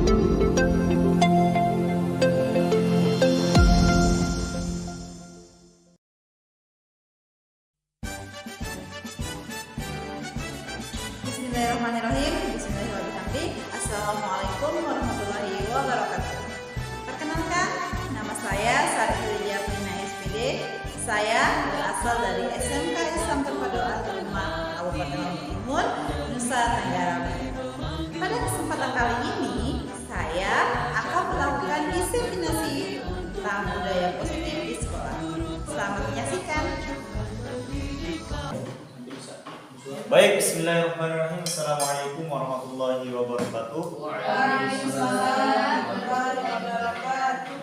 Bismillahirrahmanirrahim. Bismillahirrahmanirrahim. Assalamualaikum warahmatullahi wabarakatuh. Perkenalkan, nama saya Sari Lydia Prina SPD. Saya berasal dari SMK Islam Terpadu Al-Hikmah Kabupaten Lombok Timur, Nusa Tenggara Barat. Pada kesempatan kali ini, saya akan melakukan diseminasi tentang budaya positif di sekolah. Selamat menyaksikan. Baik, bismillahirrahmanirrahim. Assalamualaikum warahmatullahi wabarakatuh. Waalaikumsalam warahmatullahi wabarakatuh.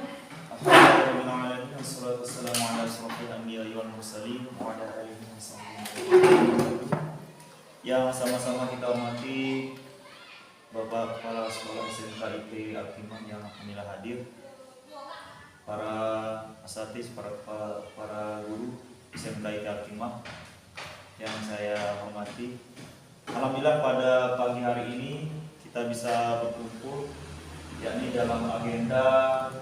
Alhamdulillahirrahmanirrahim. Wassalatu wassalamu ala asyrofil anbiya'i wal mursalin wa ala alihi wa sahbihi. Yang sama-sama kita hormati Bapak Kepala Sekolah SMK IP Al-Hikmah yang inilah hadir, para asatidz, para guru SMK IP Al-Hikmah yang saya hormati. Alhamdulillah pada pagi hari ini kita bisa berkumpul yakni dalam agenda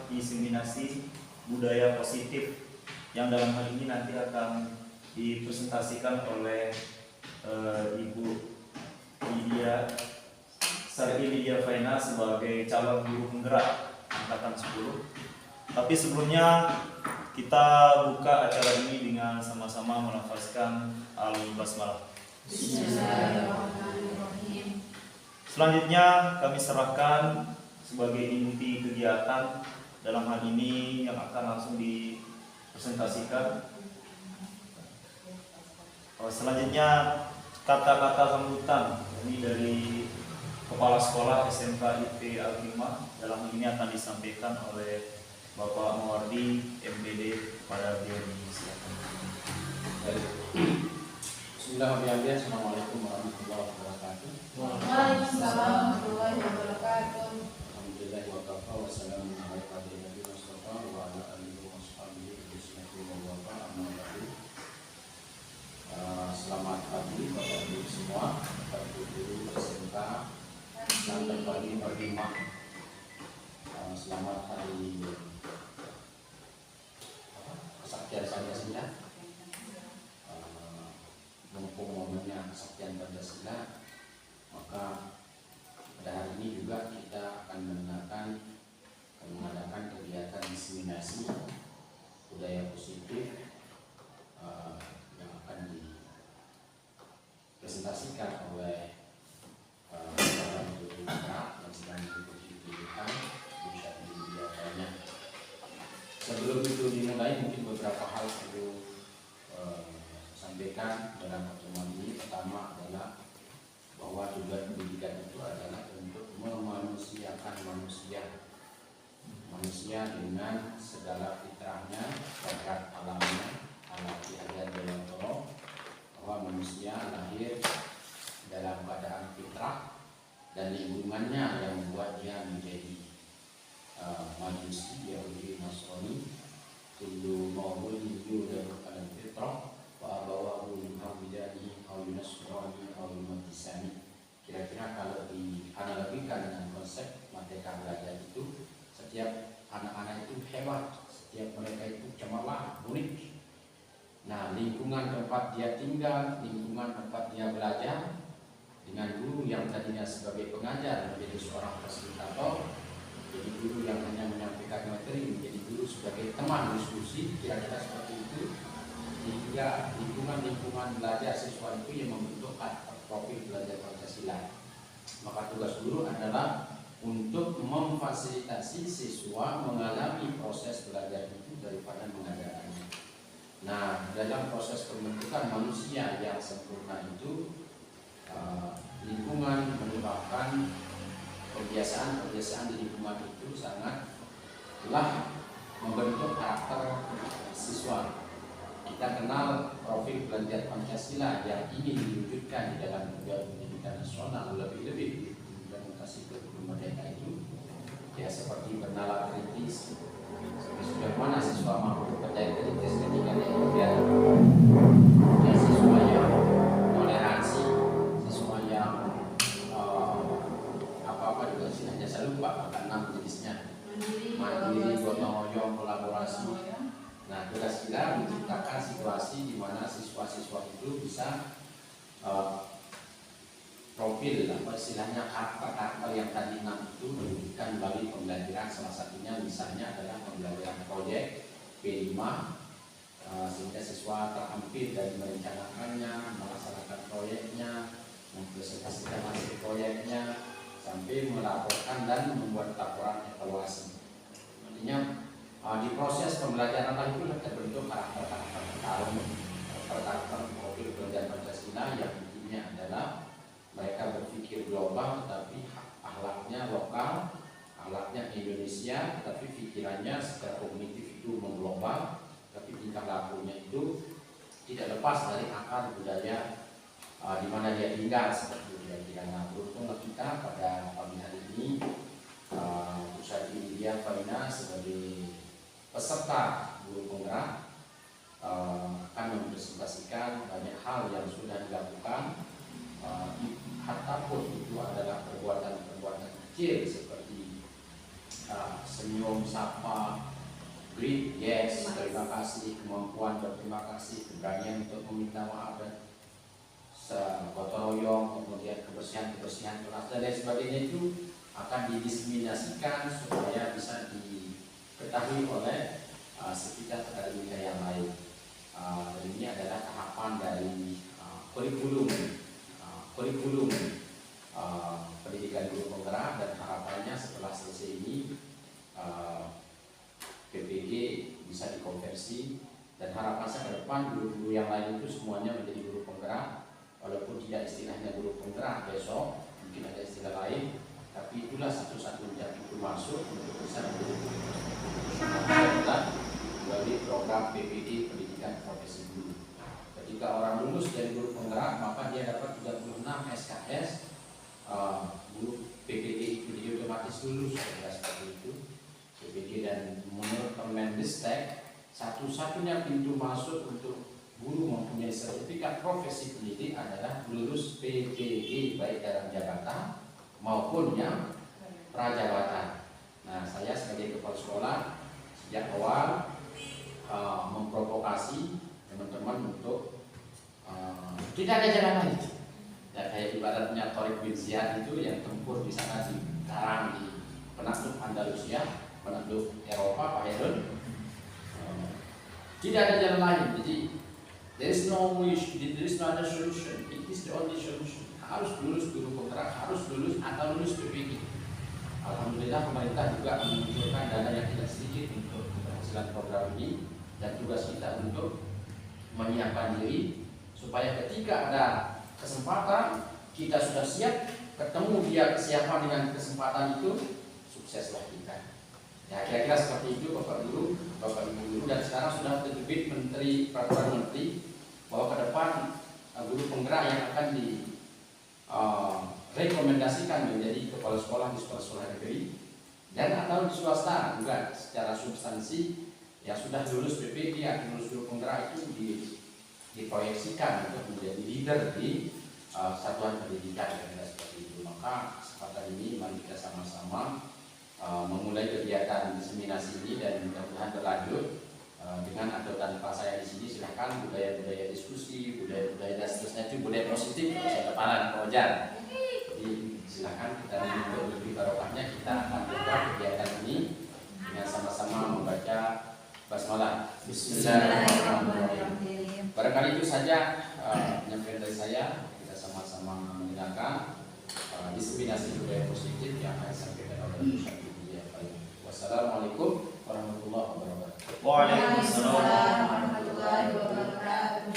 diseminasi budaya positif yang dalam hal ini nanti akan dipresentasikan oleh Ibu Sari Lydia Prina sebagai calon guru penggerak angkatan 10. Tapi sebelumnya kita buka acara ini dengan sama-sama melafazkan Al-Basmalah. Bismillahirrahmanirrahim. Selanjutnya kami serahkan sebagai inti kegiatan dalam hal ini yang akan langsung dipresentasikan. Selanjutnya kata-kata sambutan ini dari Kepala Sekolah SMK IP Al-Hikmah dalam hal ini akan disampaikan oleh Bapak Mawardi MPD pada beliau ini. Silakan. Bismillahirrahmanirrahim. Assalamualaikum warahmatullahi wabarakatuh. Waalaikumsalam warahmatullahi wabarakatuh. Alhamdulillah wa kafa wa salamun ala nabi Mustafa wa ala alihi wa sahbihi wa amma ba'du. Selamat pagi Bapak Ibu semua, Bapak Ibu guru SMK dan Terpadu Al-Hikmah. Selamat hari kesaktian Pancasila. Mumpung momennya kesaktian Pancasila, maka pada hari ini juga kita akan mengadakan kegiatan diseminasi budaya positif yang akan dipresentasikan oleh para guru yang sedang mengikuti pendidikan bisa dibiasakan. Sebelum itu dimulai, mungkin beberapa hal perlu sampaikan dalam pertemuan ini. Pertama adalah bahwa tujuan pendidikan itu adalah untuk memanusiakan manusia dengan segala fitrahnya, bakat alamnya, alati hadiah dalam tolong, bahwa manusia lahir dalam keadaan fitrah dan lingkungannya yang membuat dia menjadi majusi, Yahudi, Nasrani. Kullu mauludin yuladu ala fitrah wa abawahu yuhawidani aw yunasrani aw yumattisani. Kira-kira kalau dianalogikan dengan konsep Merdeka Belajar itu, setiap anak-anak itu hebat, setiap mereka itu cemerlang, unik. Nah, lingkungan tempat dia tinggal, lingkungan tempat dia belajar, dengan guru yang tadinya sebagai pengajar menjadi seorang fasilitator, jadi guru yang hanya menyampaikan materi menjadi guru sebagai teman diskusi, kira-kira seperti itu. Hingga lingkungan belajar siswa itu yang membentukkan profil belajar Pancasila. Maka tugas guru adalah untuk memfasilitasi siswa mengalami proses belajar itu daripada mengajarkannya. Nah, dalam proses pembentukan manusia yang sempurna itu, lingkungan menyebabkan kebiasaan di lingkungan itu sangatlah membentuk karakter siswa. Kita kenal profil belajar Pancasila yang ingin diwujudkan di dalam pendidikan nasional, lebih-lebih implementasi kurikulum merdeka itu, ya seperti bernalar kritis. Sudah mana siswa mampu percaya kritis ketika dia belajar? Ya, siswa yang toleransi, siswa yang apa-apa juga hanya bisa lupa, maka 6 jenisnya. Mandiri, Mandiri, gotong royong, kolaborasi. Nah, tugas kita menciptakan situasi di mana siswa-siswa itu bisa profil, apa istilahnya, karakter yang tadi 6 itu diberikan melalui pembelajaran. Salah satunya misalnya adalah pembelajaran proyek P5, sehingga siswa terampil dari merencanakannya, melaksanakan proyeknya, mempresentasikan hasil proyeknya, sampai melaporkan dan membuat laporan evaluasi. Artinya di proses pembelajaran itu terbentuk karakter-karakter profil pelajar Pancasila yang intinya adalah mereka berpikir global tetapi akhlaknya lokal, akhlaknya Indonesia, tapi pikirannya secara kognitif itu mengglobal, tapi tingkah lakunya itu tidak lepas dari akar budaya di mana dia tinggal, seperti kira-kira. Nah, beruntunglah kita pada pagi hari ini Ustaz Ilya Faina sebagai peserta guru penggerak akan mempresentasikan banyak hal yang sudah dilakukan, ataupun itu adalah perbuatan-perbuatan kecil seperti senyum, sapa, greet, yes, terima kasih, kemampuan berterima kasih, keberanian untuk meminta maaf, dan gotong royong, kemudian kebersihan kelas dan lain sebagainya itu akan didiseminasikan supaya bisa diketahui oleh sekitar akademika yang lain. Dan ini adalah tahapan dari kurikulum pendidikan guru penggerak, dan harapannya setelah selesai ini PPG bisa dikonversi, dan harapan saya ke depan guru-guru yang lain itu semuanya menjadi guru penggerak, walaupun tidak istilahnya guru penggerak besok, mungkin ada istilah lain, tapi itulah satu-satunya pintu masuk untuk bisa menjadi guru penggerak melalui program PPD Pendidikan Profesi Guru. Ketika orang lulus dari guru penggerak, maka dia dapat 36 SKS guru PPD itu dia otomatis lulus, seperti itu. PPD, dan menurut Kemendikbud satu-satunya pintu masuk untuk guru mempunyai sertifikat profesi pendidik adalah lulus PPG, baik dalam jabatan maupun yang prajabatan. Nah, saya sebagai kepala sekolah sejak awal memprovokasi teman-teman untuk tidak ada jalan lain. Ya, kayak ibaratnya Tariq bin Ziyad itu yang tempur di sana di Karang, di penakluk Andalusia, penakluk Eropa, Pak Herun. Tidak ada jalan lain. Jadi there is no other solution. It is the only solution. Harus lulus guru penggerak, harus lulus atau lulus PPG. Alhamdulillah pemerintah juga menunjukkan dana yang tidak sedikit untuk keberhasilan program ini, dan tugas kita untuk menyiapkan diri supaya ketika ada kesempatan kita sudah siap, ketemu dia kesiapan dengan kesempatan itu, sukseslah kita. Ya, kira-kira seperti itu Bapak Guru, Bapak Ibu Guru, dan sekarang sudah terbit peraturan menteri bahwa ke depan guru penggerak yang akan direkomendasikan menjadi kepala sekolah di sekolah-sekolah negeri dan atau di swasta juga secara substansi yang sudah lulus PPG atau lulus guru penggerak itu diproyeksikan untuk menjadi leader di satuan pendidikan, seperti itu. Maka kesempatan ini mari kita sama-sama memulai kegiatan diseminasi ini, dan mudah-mudahan berlanjut dengan atau tanpa saya di sini. Silakan budaya-budaya diskusi, budaya-budaya dan seterusnya itu budaya positif, saya kepalan pengajar. Jadi silakan kita untuk lebih barokahnya kita akan buka kegiatan ini dengan sama-sama membaca basmalah. Bismillahirrahmanirrahim. Barangkali itu saja penyampaian dari saya. Kita sama-sama mendengarkan diseminasi budaya positif yang akan disampaikan oleh Ustaz Ilya Faina. Wassalamualaikum warahmatullahi wabarakatuh. Waalaikumsalam warahmatullahi wabarakatuh.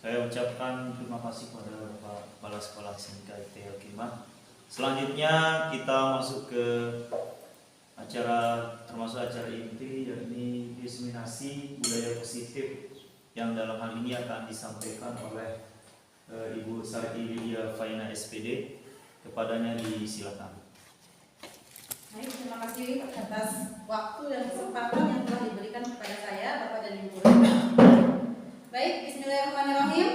Saya ucapkan terima kasih kepada Bapak Kepala Sekolah SMK ITT Al-Hikmah. Selanjutnya kita masuk ke acara, termasuk acara inti, yakni diseminasi budaya positif, yang dalam hal ini akan disampaikan oleh Ibu Ustaz Ilya Faina SPD. Kepadanya disilakan. Baik, terima kasih atas waktu dan kesempatan yang telah diberikan kepada saya, Bapak dan Ibu. Baik, bismillahirrahmanirrahim.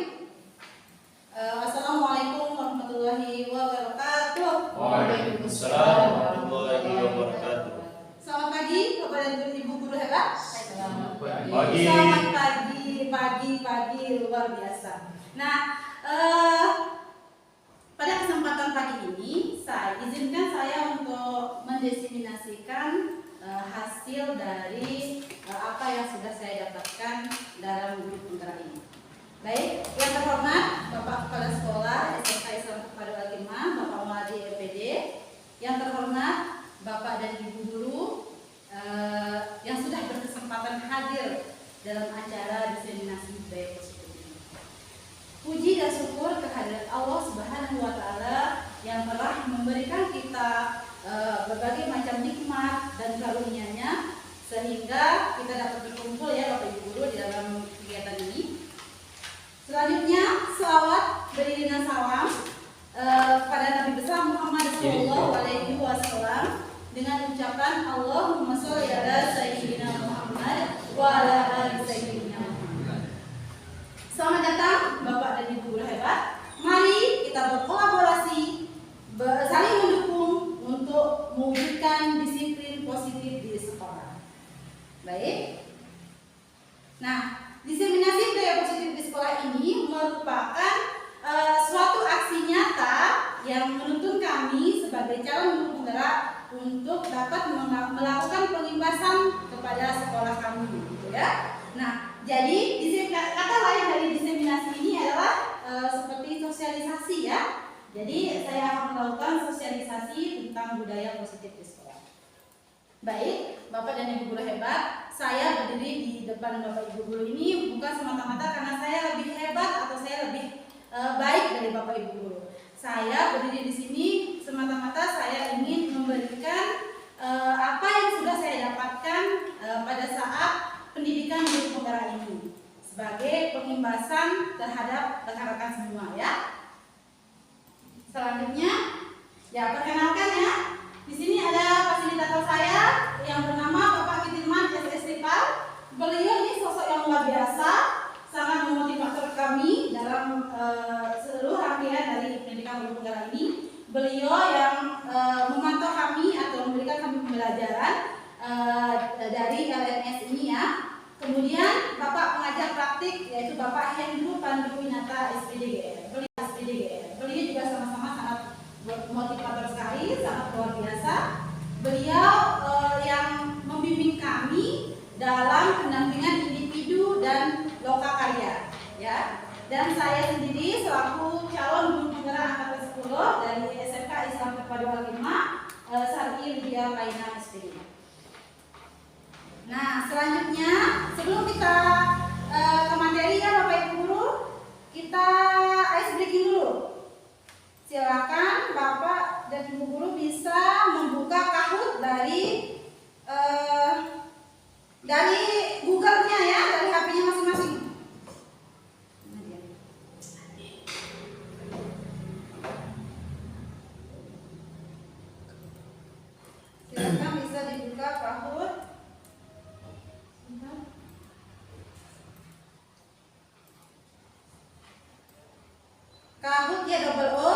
Assalamualaikum warahmatullahi wabarakatuh. Waalaikumsalam warahmatullahi Selamat pagi luar biasa. Nah, pada kesempatan pagi ini, izinkan saya untuk mendiseminasikan hasil dari apa yang sudah saya dapatkan dalam guru penggerak ini. Baik, yang terhormat Bapak Kepala Sekolah SMK Islam Terpadu Al-Hikmah, Bapak Muadi LPD, yang terhormat Bapak dan Ibu guru yang sudah berkesempatan hadir dalam acara diseminasi budaya positif ini. Puji dan syukur kehadirat Allah Subhanahu wa Ta'ala yang telah memberikan kita berbagai macam nikmat dan karunia-Nya sehingga kita dapat berkumpul ya Bapak Ibu guru di dalam kegiatan ini. Selanjutnya selawat beriringan salam pada Nabi besar Muhammad Sallallahu Alaihi Wasallam dengan ucapan Allahumma sholli ala sayyidina Muhammad wa ala ali sayyidina Muhammad. Selamat datang Bapak dan Ibu guru hebat. Mari kita berkolaborasi, saling mendukung untuk mewujudkan disiplin positif di sekolah. Baik. Nah, diseminasi budaya positif di sekolah ini merupakan suatu aksi nyata yang menuntun kami sebagai calon guru penggerak untuk dapat melakukan pengimbasan kepada sekolah kami, gitu ya. Nah, jadi kata lain dari diseminasi ini adalah seperti sosialisasi ya. Jadi saya akan melakukan sosialisasi tentang budaya positif di sekolah. Baik, Bapak dan Ibu guru hebat, saya berdiri di depan Bapak Ibu guru ini bukan semata-mata karena saya lebih hebat atau saya lebih baik dari Bapak Ibu guru. Saya berdiri di sini semata-mata saya ingin memberikan apa yang sudah saya dapatkan pada saat pendidikan guru penggerak ini sebagai pengimbasan terhadap rekan-rekan semua ya. Selanjutnya, ya perkenalkan ya. Di sini ada fasilitator saya yang bernama Bapak Kitirman SS Ripal. Beliau ini sosok yang luar biasa, sangat memotivator kami dalam seluruh rangkaian dari pendidikan guru penggerak ini. Beliau yang memantau kami atau memberikan kami pembelajaran dari LMS ini ya. Kemudian Bapak pengajar praktik yaitu Bapak Hendru Pandu Winata SPDGR. Beliau juga sama-sama sangat motivator sekali, sangat luar biasa. Beliau yang membimbing kami dalam pendampingan individu dan lokakarya ya. Dan saya sendiri selaku calon guru penggerak angkatan 10 dari SMK Islam Terpadu Al-Hikmah Sarki Lydia Paina SPD. Nah, selanjutnya sebelum kita ke materi ya Bapak Ibu guru, kita ice breaking dulu. Silakan Bapak dan Ibu guru bisa membuka Kahoot dari Google-nya ya, dari HP-nya masing-masing. Silakan bisa dibuka Kahoot. Kahoot ya double O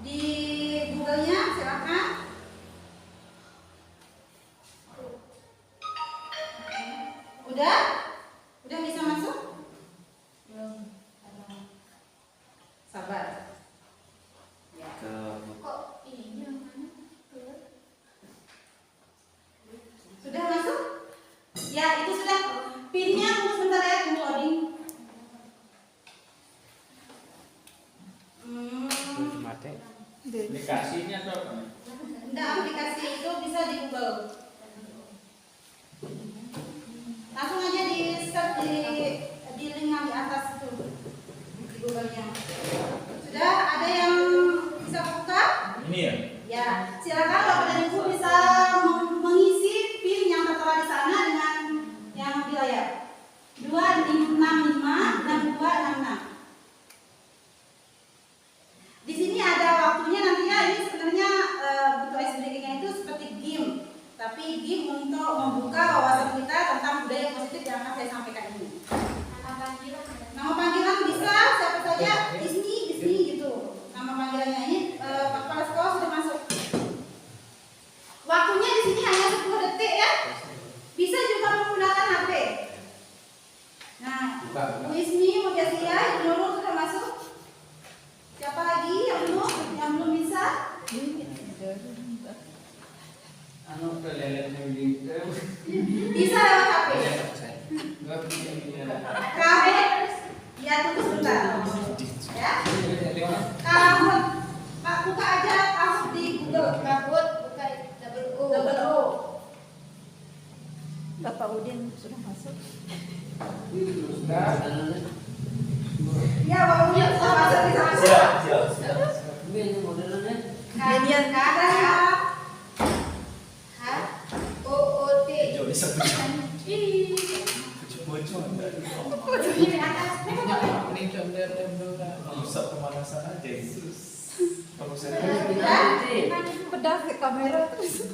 di Google-nya, silakan. Udah? Udah bisa masuk? Belum. Sabar. Ya. Kok ini yang mana? Sudah masuk? Ya, itu sudah. Pin-nya tunggu sebentar ya, tunggu loading. Aplikasinya tuh apa? Enggak, aplikasi itu bisa di Google. Langsung aja di search di link yang di atas itu di Google-nya. Sudah ada yang bisa buka? Ini ya? Ya, silakan Bapak dan Ibu bisa mengisi PIN yang tertera di sana dengan yang di layar. 2656266. Di sini ada waktunya nantinya, ini sebenarnya buku ice breaking-nya itu seperti game, tapi game untuk membuka wawasan kita tentang budaya positif yang akan saya sampaikan ini. Nama panggilan bisa siapa saja, Disney gitu. Nama panggilannya ini kepala sekolah sudah masuk. Waktunya di sini hanya 10 detik ya. Bisa juga menggunakan HP. Bu Ismi, Bu Jasia, Ibu Nurul sudah masuk. Siapa lagi yang belum bisa? Bisa lewat HP. Kamu ya tunggu sebentar. Ya. Kamu Pak buka aja langsung di Google. Kabut buka double O. Bapak Udin sudah masuk. Ya, Bapak Udin sudah masuk di sana. Siap. Kalian kata ya. OOT. Jauh disebut. Ih. Bocor. Ini atas. Bisa pemanasan aja. Kalau saya Pedas ke kamera terus.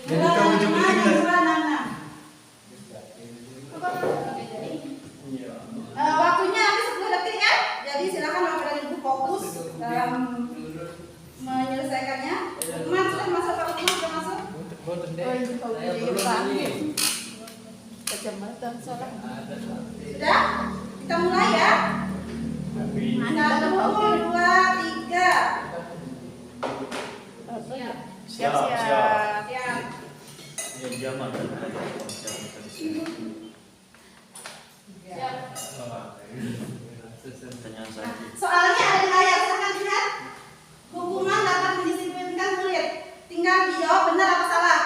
jadi kamu juga Waktunya habis 10 detik ya. Jadi silakan Bapak dan Ibu fokus dalam menyelesaikannya. Teman sudah masuk, Pak Lukman sudah masuk. Kecamatan Salah. Sudah? Kita mulai ya. 1, 2, 3. siap. Ya. Ya zaman dan pertanyaan saya. Soalnya ada di layar, silakan lihat. Hukuman dapat mendisiplinkan murid. Tinggal dijawab benar apa salah.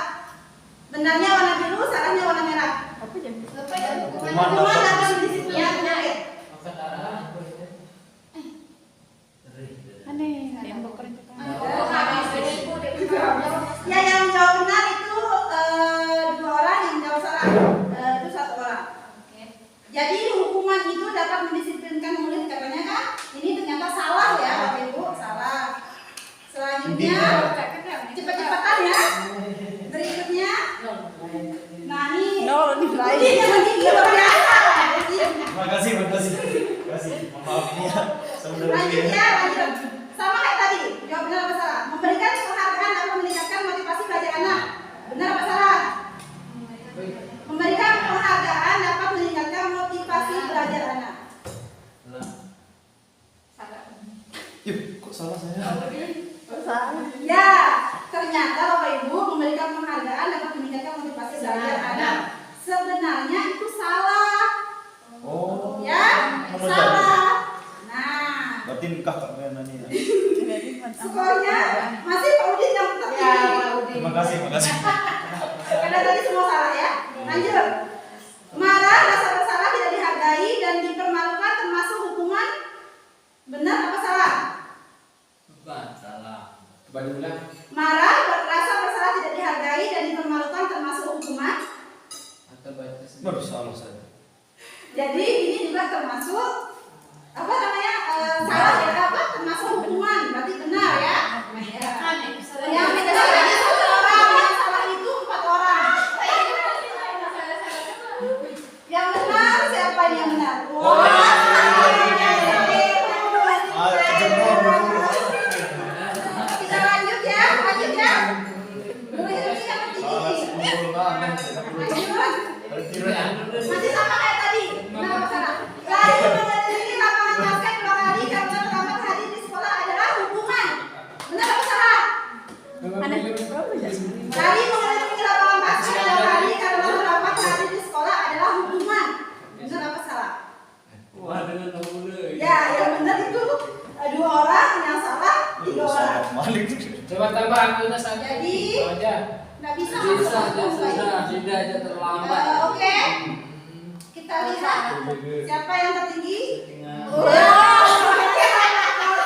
Benarnya warna biru, salahnya warna merah. Hukuman dapat mendisiplinkan murid. Ya, yang menjawab benar itu 2 orang, yang menjawab salah itu 1 orang. Jadi hukuman itu dapat mendisiplinkan murid, katanya kan? Ini ternyata salah ya, Bapak Ibu, salah. Selanjutnya cepat-cepatan ya. Berikutnya. Nah ini. nilai. Ini luar biasa. Makasih. Maaf ini ya. Lanjutnya, lanjut. Sama kayak tadi, jawab benar apa salah. Memberikan penghargaan dapat meningkatkan motivasi belajar anak. Benar apa salah? Memberikan penghargaan dapat meningkatkan motivasi belajar anak. Yuk, kok salah saya? Ya, ternyata Bapak Ibu memberikan penghargaan dapat meningkatkan motivasi belajar anak. Sebenarnya itu salah. Oh. Ya, salah. Nah, Berarti nikah Kak Mena nih. skornya masih Pak Udin yang tertinggi. Terima kasih. Karena tadi semua salah ya. Lanjut. Marah, rasa bersalah, tidak dihargai dan dipermalukan termasuk hukuman. Benar apa salah? Marah, rasa bersalah, tidak dihargai dan dipermalukan termasuk hukuman. Baru salah saya. Jadi ini juga termasuk apa namanya salah ya, apa termasuk hukuman, berarti benar ya. Yang benar hanya 1 orang, yang salah itu 4 orang. Yang benar siapa ini yang benar? Kita lanjut ya. Dulu ini yang lanjut. Masih sama kayak tadi. Benar apa salah? Lari mengelilingi lapangan basket 2 kali karena terlambat hadir di sekolah adalah hukuman. Benar apa salah? Lari mengelilingi lapangan basket 2 kali karena terlambat hadir di sekolah adalah hukuman. Benar apa salah? Ya, yang benar itu 2 orang, yang salah 3 orang. Coba tambah anggota saja. Jadi aja. nggak bisa masuk hukum, Pak. Sudah aja terlambat. Oke. Kita lihat siapa yang tertinggi. Wah. 1444.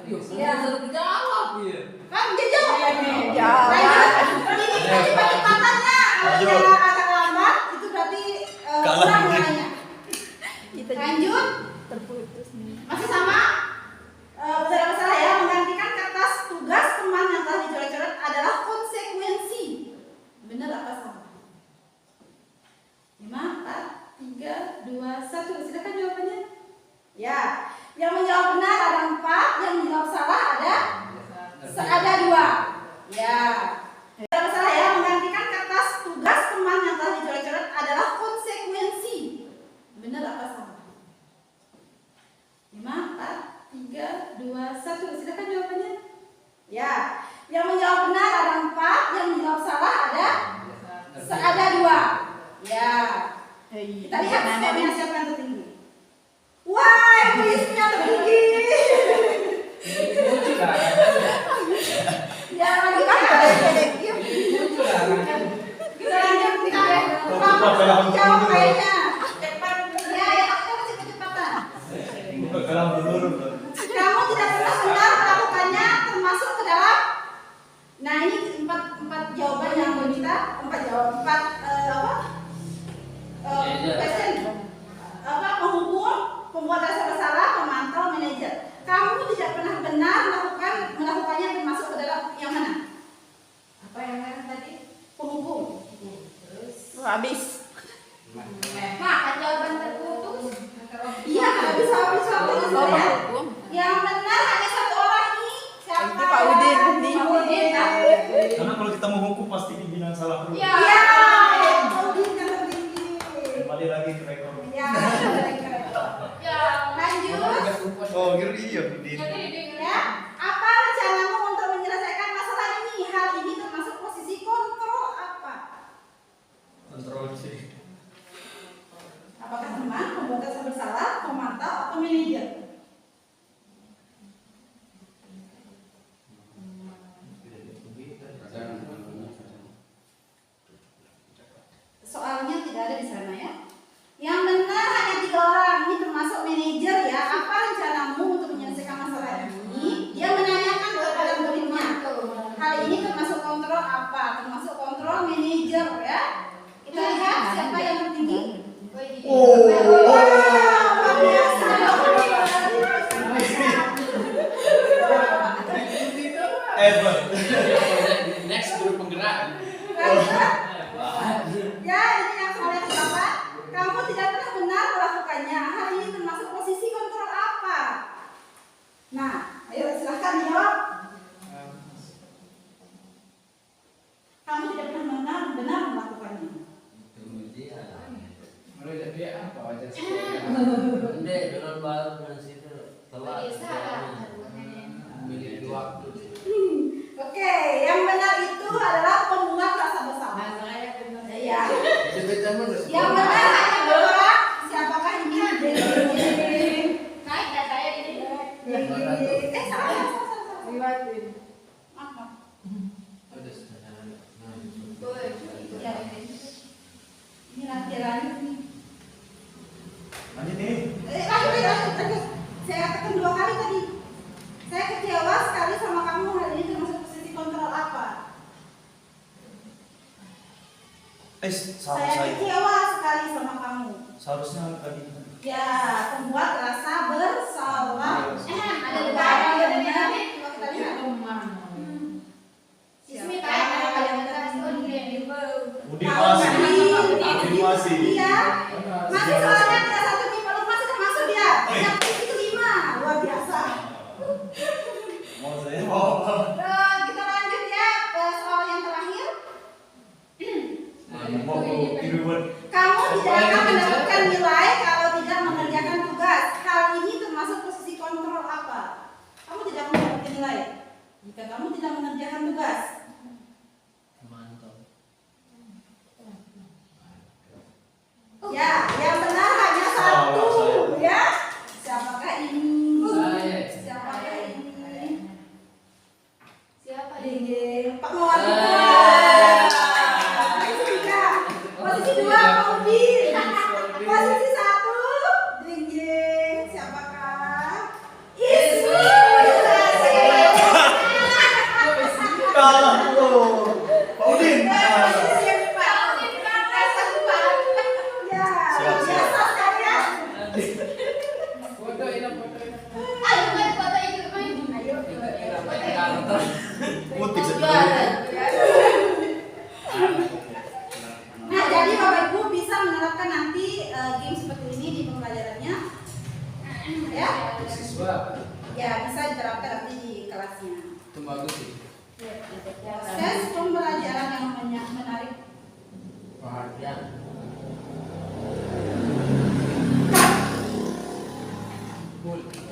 Biasanya jawab ya. Kan dia jawab ya nih. Jawab. Lanjut. Ini kecepatannya. Lanjut. Yang agak lambat itu berarti kurang nilainya. Lanjut. Terputus nih. Masih sama? Benar apa salah ya? Menggantikan kertas tugas teman yang telah dicoret-coret adalah konsekuensi. Benar apa salah? 5, 4, 3, 2, 1. Silakan jawabannya. Ya, yang menjawab benar ada 4, yang menjawab salah ada Ya. Kalau saya menggantikan kertas tugas teman yang telah dicoret-coret adalah konsekuensi. Benar apa salah? 5, 4, 3, 2, 1. Silakan jawabannya. Ya. Yang menjawab benar ada 4, yang menjawab salah ada 2. Ya. Kita lihat skornya siapa yang tertinggi. Wah, kuisnya tertinggi. Ya, lanjut kita lanjut kamu jawab kayaknya. Cepat. Ya, aku masih kecepatan. Kamu tidak pernah benar melakukannya termasuk ke dalam. Nah, ini empat jawaban yang meminta penghubung, pembuat rasa bersalah, pemantau, manajer. Kamu tidak pernah benar melakukannya termasuk ke dalam yang mana? Apa yang mana tadi? Penghubung. Terus Habis. Nah, kan jawaban terputus. iya, habis waktu saya. Yang benar hanya 1 orang nih. Siapa? Itu Pak Udin. Pak Udin. Karena kalau kita menghukum pasti dibilang salah terus. Ya. Iya, Pak Udin yang tertinggi. Kembali lagi ke rekor. Ya, Ya. lanjut. Oh, iya, Udin. Ya, apa rencanamu untuk menyelesaikan masalah ini? Hal ini termasuk posisi kontrol apa? Kontrol sih. Apakah teman, pembuat rasa bersalah, pemantau, atau manajer? Soalnya tidak ada di sana ya. Yang benar hanya 3 orang, ini termasuk manajer ya. Apa rencanamu untuk menyelesaikan masalah ini? Dia menanyakan kepada muridnya. Hal ini termasuk kontrol apa? Termasuk kontrol manajer ya. Kita lihat siapa yang tertinggi. Luar biasa. Next grup penggerak. Ya, ini yang saya dapat. Kamu tidak pernah benar melakukannya. Hal ini termasuk posisi kontrol apa? Nah, ayo silahkan jawab. Kamu tidak pernah benar melakukannya. Menurut dia apa aja sih? Ende dengan baru situ telat memiliki waktu. Oke, yang benar itu adalah pembuat rasa bersalah. Ya. Yang benar hanya 2 orang. Siapakah ini? Naik dah saya ini. Salah. Maaf. Ya, ini lanjut nih. Lanjut nih. Lanjut. Saya katakan 2 kali tadi. Saya kecewa sekali sama kamu. Hal ini termasuk posisi kontrol apa? Salah Saya saya. kecewa sekali sama kamu. Seharusnya tadi. Ya, pembuat rasa bersalah. Ada Ada beberapa yang yang benar. benar. Kita lihat. Sismi kayak yang benar. Udin masih. Iya. Masih soalnya ada 1 nih, kalau masih termasuk dia. Yang itu 5. Luar biasa. Mau saya Kita lanjut ya ke soal yang terakhir. mau kiruan. Kamu tidak akan mendapatkan nilai kalau tidak mengerjakan tugas. Hal ini termasuk posisi kontrol apa? Kamu tidak akan mendapatkan nilai jika kamu tidak mengerjakan tugas. Mantap. Ya, yang benar hanya 1 ya. Siapakah ini? Saya. Siapakah ini? Siapa Ding, Pak Mawar. Posisi 3. Posisi 2 Pak Udin. Posisi 1 Ding. Siapakah? Ismi. Kalah tuh. Pak Udin. Siap. Foto ini foto. Ayo main foto itu main. Putih sekali. Nah, jadi Bapak Ibu bisa menerapkan nanti game seperti ini di pembelajarannya. Ya. Siswa Ya, bisa diterapkan nanti di kelasnya. itu bagus sih. Proses pembelajaran yang menarik. Perhatian.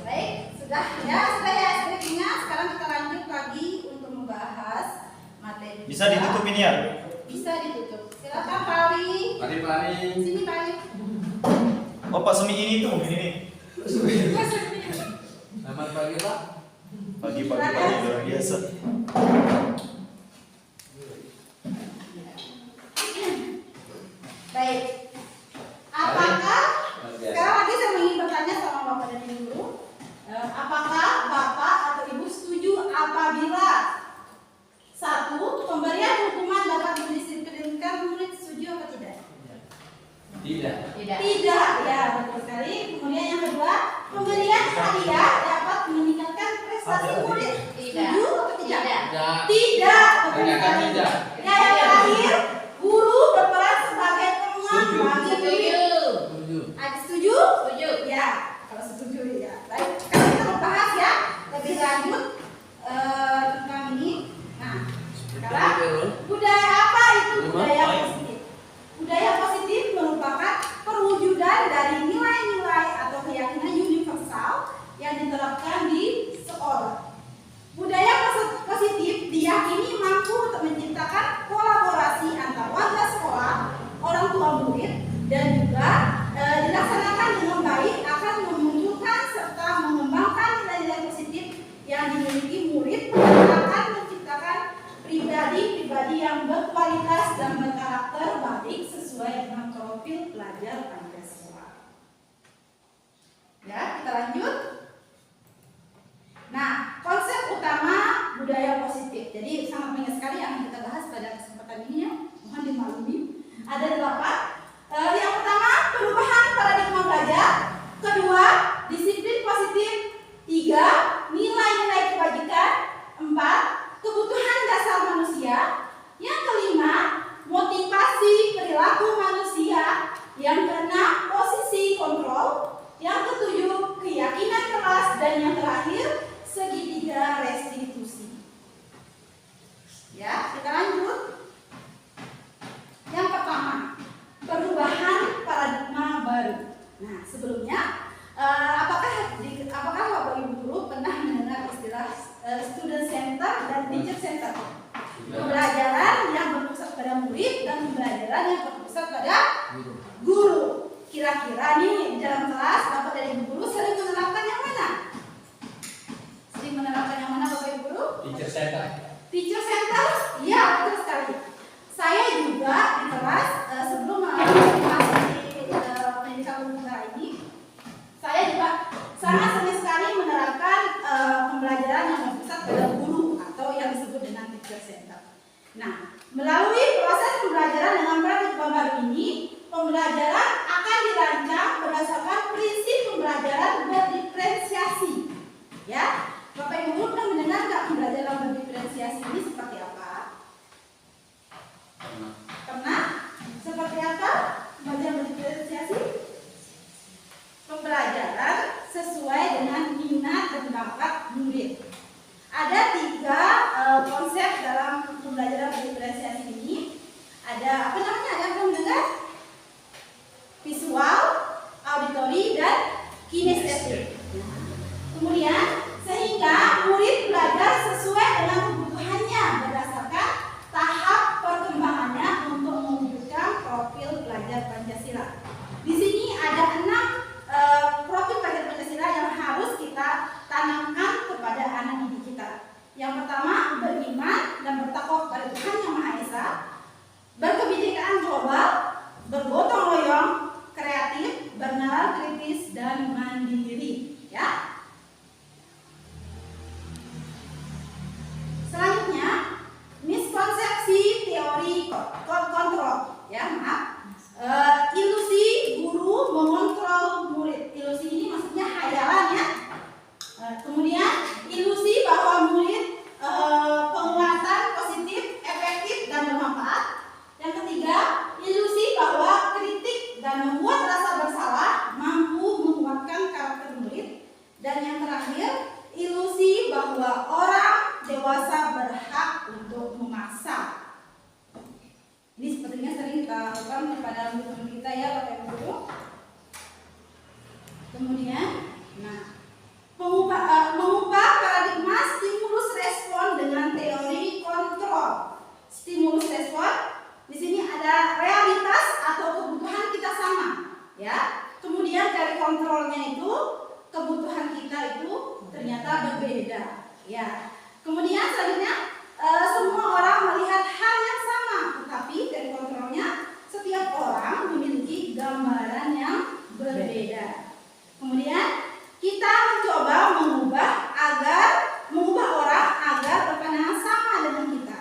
Baik, sudah ya skripsinya. Sekarang kita lanjut lagi untuk membahas materi. Bisa ditutup ini ya? Bisa ditutup. Silakan Pak Ali. Paling Sini Pak Ali. Oh Pak Semi ini tuh ini. Selamat pagi Pak. Pagi luar biasa. Baik. Apakah sekarang lagi saya ingin bertanya sama Bapak dan Ibu guru, apakah Bapak atau Ibu setuju apabila satu, pemberian hukuman dapat mendisiplinkan murid, setuju atau tidak? tidak. Tidak, ya betul sekali. Kemudian yang kedua, pemberian hadiah dapat meningkatkan prestasi murid. Setuju atau tidak? Tidak, betul sekali. Tidak. Ya, yang terakhir, guru berperan sebagai teman bagi murid. Setuju. Ada setuju? Ya, kalau setuju ya. Baik, sekarang kita membahas ya lebih lanjut tentang ini. Nah, sekarang budaya apa itu budaya positif? Budaya positif merupakan perwujudan dari nilai-nilai atau keyakinan universal yang diterapkan di sekolah. Budaya positif diyakini mampu untuk menciptakan kolaborasi antar warga sekolah, orang tua murid, dan juga dilaksanakan dengan baik akan memunculkan serta mengembangkan nilai-nilai positif yang dimiliki murid dan akan menciptakan pribadi-pribadi yang berkualitas dan berkarakter baik sesuai dengan profil pelajar Pancasila. Ya, kita lanjut. Nah, konsep utama budaya positif. Jadi sangat banyak sekali yang kita bahas pada kesempatan ini ya. Mohon dimaklumi. Ada 8. Yang pertama, perubahan paradigma belajar. Kedua, disiplin positif. 3, nilai-nilai kebajikan. 4, kebutuhan dasar manusia. Yang kelima, motivasi perilaku manusia. Yang keenam, posisi kontrol. Yang ketujuh, keyakinan keras. Dan yang terakhir, segitiga restitusi. Ya, kita lanjut. Yang pertama, perubahan paradigma baru. Nah, sebelumnya, apakah Bapak Ibu guru pernah mendengar istilah student center dan teacher center? Pembelajaran yang berpusat pada murid dan pembelajaran yang berpusat pada guru. Kira-kira nih di dalam kelas Bapak dan Ibu guru sering menerapkan yang mana? Sering menerapkan yang mana Bapak Ibu guru? Teacher center. Teacher center? Iya, betul sekali. Saya juga di kelas sebelum memasuki pendidikan umum ini, saya juga sangat sering sekali menerapkan pembelajaran yang berpusat pada guru atau yang disebut dengan teacher center. Nah, melalui proses pembelajaran dengan paradigma baru ini, pembelajaran akan dirancang berdasarkan prinsip pembelajaran berdiferensiasi. Ya, Bapak Ibu guru pernah mendengar nggak pembelajaran berdiferensiasi ini seperti apa? Pernah? Seperti apa pembelajaran berdiferensiasi? Pembelajaran sesuai dengan minat dan bakat murid. Ada 3 konsep dalam pembelajaran berdiferensiasi ini. Ada apa namanya? Yang belum dengar? Visual, auditori, dan kinestetik. Kemudian sehingga murid belajar sesuai dengan kebutuhannya berdasarkan tahap perkembangannya untuk mewujudkan profil pelajar Pancasila. Di sini ada 6 profil pelajar Pancasila yang harus kita tanamkan kepada anak didik kita. Yang pertama, beriman dan bertakwa kepada Tuhan Yang Maha Esa, berkebinekaan global, bergotong royong, kreatif, bernalar kritis, dan mandiri. Ya. Selanjutnya, miskonsepsi teori kontrol. Ya, maaf. Ilusi guru mengontrol murid. Ilusi ini maksudnya hayalan ya. Kemudian ilusi bahwa murid penguatan positif, efektif, dan bermanfaat. Yang ketiga, ilusi bahwa kritik dan membuat rasa bersalah mampu menguatkan karakter Kemudian, mengubah paradigma stimulus respon dengan teori kontrol. Stimulus respon di sini ada realitas atau kebutuhan kita sama, ya. Kemudian dari kontrolnya itu kebutuhan kita itu ternyata berbeda, ya. Kemudian selanjutnya semua orang melihat hal yang sama, tetapi dari kontrolnya setiap orang memiliki gambaran yang berbeda. Kemudian kita mencoba mengubah orang agar berpandangan sama dengan kita.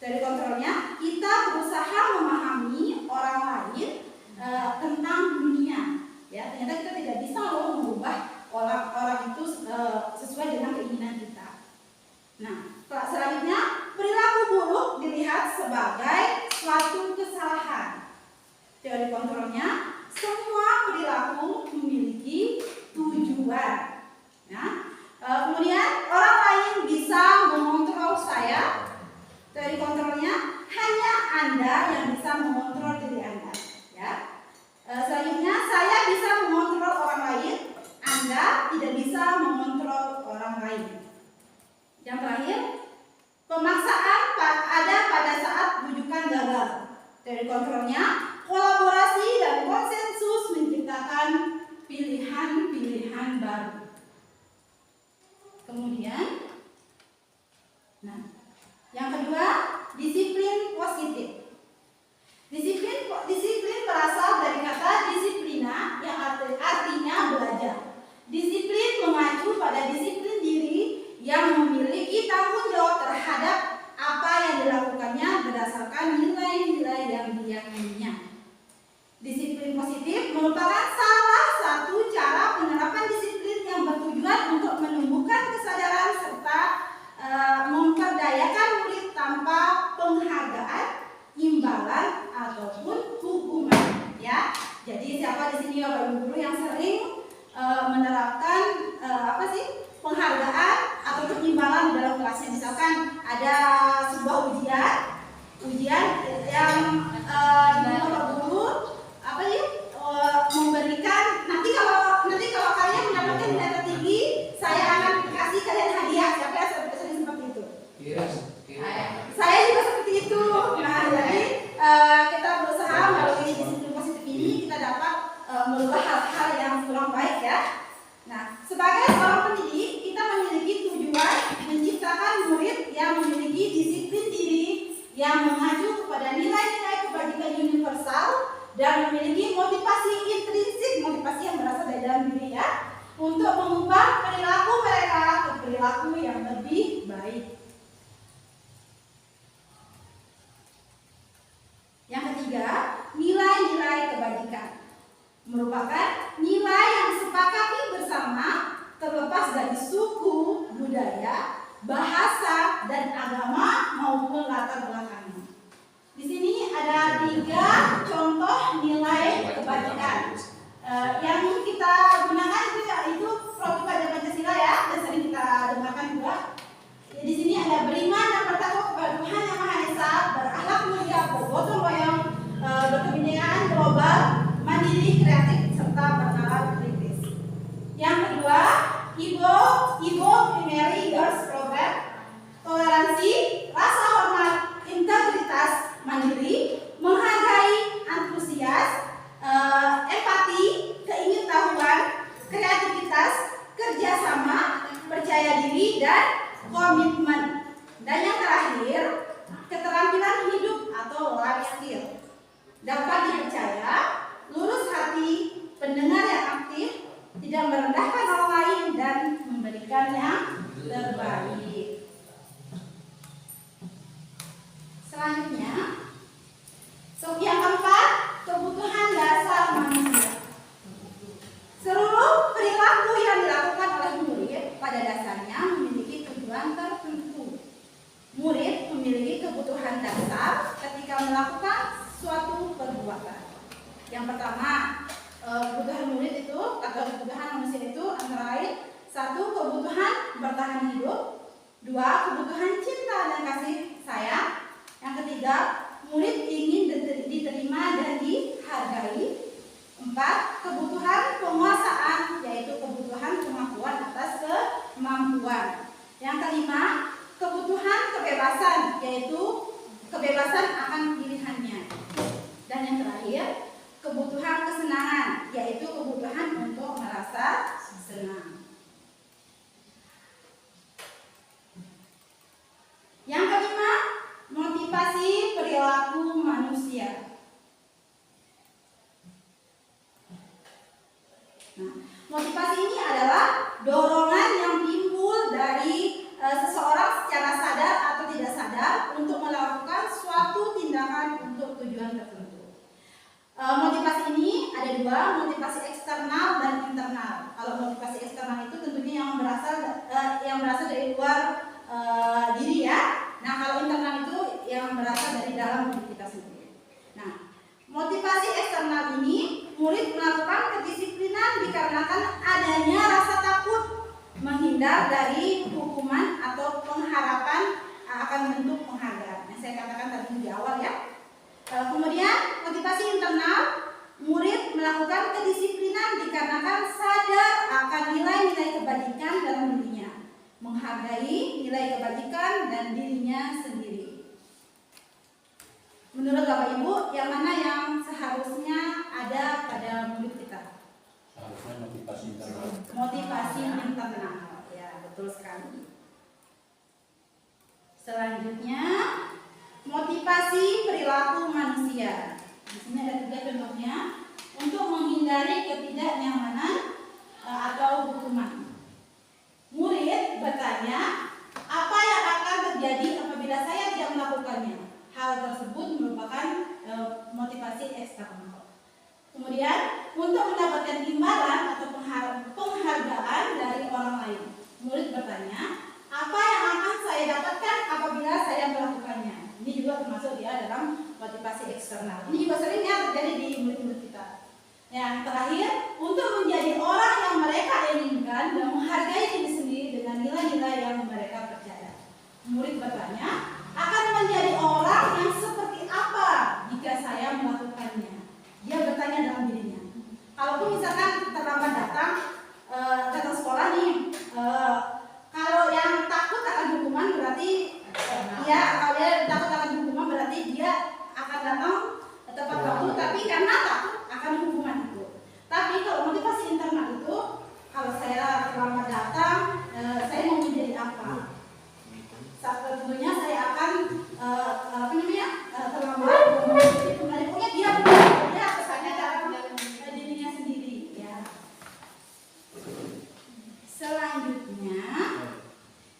Dari kontrolnya kita berusaha memahami orang lain tentang dunia. Ya, ternyata kita tidak bisa mengubah orang itu sesuai dengan keinginan kita. Nah, selanjutnya perilaku buruk dilihat sebagai suatu kesalahan. Teori kontrolnya, semua perilaku memiliki tujuan. Nah, kemudian orang lain bisa mengontrol saya. Teori kontrolnya, hanya Anda yang bisa mengontrol diri Anda. Ya. Selanjutnya, saya bisa mengontrol orang lain, Anda tidak bisa mengontrol orang lain. Yang terakhir, pemaksaan ada pada saat rujukan gagal. Teori kontrolnya, kolaborasi dan konsensus menciptakan pilihan-pilihan baru. Kemudian, yang kedua, disiplin positif. Disiplin berasal dari kata disiplina yang artinya belajar. Disiplin mengacu pada disiplin diri yang memiliki tanggung jawab terhadap apa yang dilakukannya berdasarkan nilai-nilai yang diyakininya. Disiplin positif merupakan salah satu cara penerapan disiplin yang bertujuan untuk menumbuhkan kesadaran serta memperdayakan murid tanpa penghargaan, imbalan ataupun hukuman. Ya, jadi siapa di sini Bapak Ibu guru yang sering menerapkan penghargaan ataupun imbalan dalam kelasnya? Misalkan ada sebuah ujian yang Bapak guru memberikan nanti kalau kalian mendapatkan nilai tertinggi, saya akan kasih kalian hadiah. Siapa yang sering seperti itu? Saya juga seperti itu. Nah, jadi kita berusaha melalui disiplin positif ini kita dapat merubah hal-hal yang kurang baik, ya. Nah, sebagai seorang pendidik kita memiliki tujuan menciptakan murid yang memiliki disiplin diri yang mengacu kepada nilai-nilai kebajikan universal dan memiliki motivasi intrinsik, motivasi yang berasal dari dalam diri, ya, untuk mengubah perilaku mereka ke perilaku yang lebih baik. Yang ketiga, nilai-nilai kebajikan merupakan nilai yang disepakati bersama terlepas dari suku, budaya, bahasa, dan agama maupun latar belakangnya. Di sini ada 3 contoh nilai kebajikan yang kita gunakan itu produk pada Pancasila, ya, dan sering kita dengarkan juga. Di sini ada beriman dan bertakwa kepada Tuhan Yang Maha Esa, berakhlak mulia, bergotong royong, berkebinekaan global, mandiri, kreatif, serta bernalar kritis. Yang kedua, Ibo Primary Girls Program, toleransi, rasa hormat, integritas, mandiri, menghargai, antusias, empati, keingintahuan, kreativitas, kerjasama, percaya diri, dan komitmen. Dan yang terakhir, keterampilan hidup atau life skill. Dapat dipercaya, lurus hati, pendengar yang aktif, tidak merendahkan orang lain, dan memberikan yang terbaik. Selanjutnya, yang keempat, kebutuhan dasar manusia. Seluruh perilaku yang dilakukan oleh murid pada dasarnya memiliki tujuan tertentu. Murid memiliki kebutuhan dasar ketika melakukan suatu perbuatan. Yang pertama, kebutuhan murid itu atau kebutuhan manusia itu antara lain: 1, kebutuhan bertahan hidup, 2, kebutuhan cinta dan kasih sayang, yang ketiga, murid ingin diterima dan dihargai, 4, kebutuhan penguasaan Yang kelima, kebutuhan kebebasan, yaitu kebebasan akan pilihannya. Dan yang terakhir, kebutuhan kesenangan, yaitu kebutuhan untuk merasa senang. Yang kelima, motivasi perilaku manusia. Nah, motivasi ini adalah dorongan yang timbul dari seseorang secara sadar atau tidak sadar untuk melakukan suatu tindakan untuk tujuan tertentu. Motivasi ini ada dua, motivasi eksternal dan internal. Kalau motivasi eksternal itu tentunya yang berasal dari luar diri ya. Nah, kalau internal itu yang berasal dari dalam diri kita sendiri. Nah, motivasi eksternal ini murid melakukan kedisiplinan dikarenakan adanya rasa takut menghindar dari hukuman atau pengharapan akan bentuk penghargaan. Yang saya katakan tadi di awal ya. Kemudian motivasi internal, murid melakukan kedisiplinan dikarenakan sadar akan nilai-nilai kebajikan dalam dirinya, menghargai nilai kebajikan dan dirinya sendiri. Menurut Bapak Ibu, yang mana yang seharusnya ada pada murid kita? Seharusnya motivasi internal. Motivasi internal, ya betul sekali. Selanjutnya, motivasi perilaku manusia. Di sini ada 3 contohnya untuk menghindari ketidaknyamanan atau hukuman. Murid bertanya, apa yang akan terjadi apabila saya tidak melakukannya? Hal tersebut merupakan motivasi eksternal. Kemudian, untuk mendapatkan imbalan atau penghargaan dari orang lain, murid bertanya, apa yang akan saya dapatkan apabila saya melakukannya? Ini juga termasuk ya dalam motivasi eksternal. Ini juga sering ya terjadi di murid-murid kita. Yang terakhir, untuk menjadi orang yang mereka inginkan dan menghargai diri sendiri dengan nilai-nilai yang mereka percaya. Murid bertanya, akan menjadi orang yang seperti apa jika saya melakukannya? Dia bertanya dalam dirinya. Kalaupun misalkan terlambat datang sekolah nih, kalau yang takut akan hukuman berarti kalau dia takut akan hukuman berarti dia akan datang tepat waktu, tapi karena takut akan hukuman itu. Tapi kalau motivasi internal itu, kalau saya terlambat datang, saya mau menjadi apa? Tentunya saya akan terlambat mengikuti kembali. Pokoknya dia pesannya dalam dirinya sendiri ya. Selanjutnya,